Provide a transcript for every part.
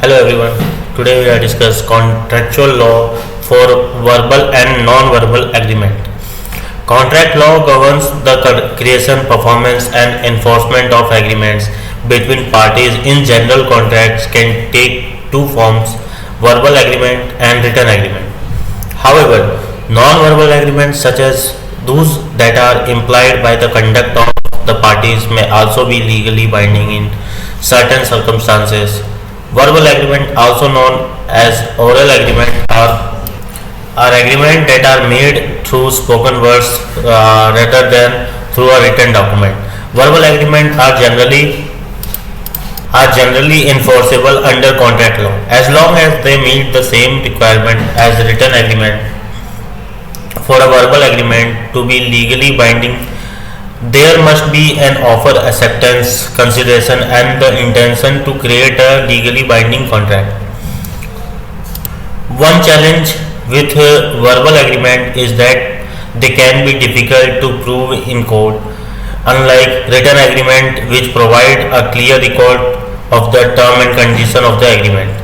Hello everyone. Today we are discuss contractual law for verbal and non-verbal agreement. Contract law governs the creation, performance and enforcement of agreements between parties. In general, contracts can take two forms: verbal agreement and written agreement. However, non-verbal agreements such as those that are implied by the conduct of the parties may also be legally binding in certain circumstances. Verbal agreement, also known as oral agreement, are agreements that are made through spoken words rather than through a written document. Verbal agreements are generally enforceable under contract law as long as they meet the same requirement as written agreement. For a verbal agreement to be legally binding, there must be an offer, acceptance, consideration, and the intention to create a legally binding contract. One challenge with verbal agreement is that they can be difficult to prove in court, unlike written agreement, which provide a clear record of the term and condition of the agreement.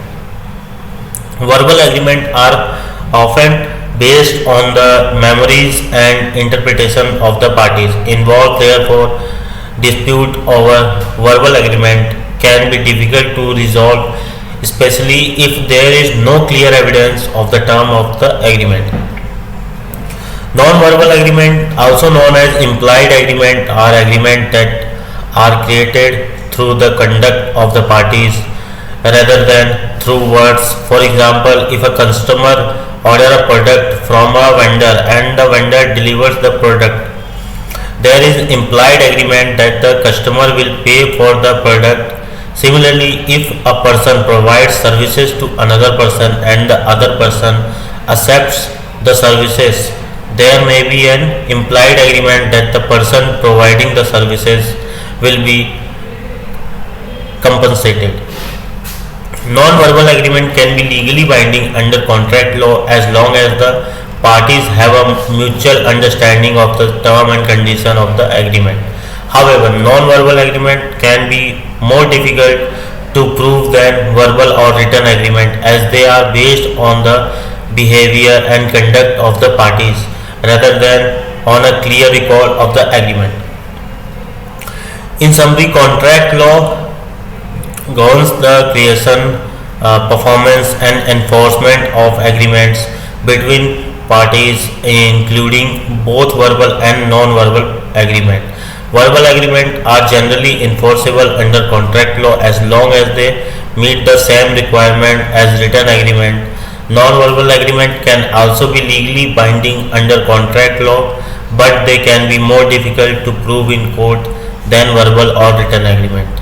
Verbal agreements are often based on the memories and interpretation of the parties involved. Therefore, dispute over verbal agreement can be difficult to resolve, especially if there is no clear evidence of the term of the agreement. Non-verbal agreement, also known as implied agreement, are agreements that are created through the conduct of the parties rather than through words. For example, if a customer order a product from a vendor and the vendor delivers the product, there is implied agreement that the customer will pay for the product. Similarly, if a person provides services to another person and the other person accepts the services, there may be an implied agreement that the person providing the services will be compensated. Non-verbal agreement can be legally binding under contract law as long as the parties have a mutual understanding of the term and condition of the agreement. However, non-verbal agreement can be more difficult to prove than verbal or written agreement, as they are based on the behavior and conduct of the parties rather than on a clear record of the agreement. In summary, contract law governs the creation, performance and enforcement of agreements between parties, including both verbal and non-verbal agreement. Verbal agreements are generally enforceable under contract law as long as they meet the same requirement as written agreement. Non-verbal agreement can also be legally binding under contract law, but they can be more difficult to prove in court than verbal or written agreement.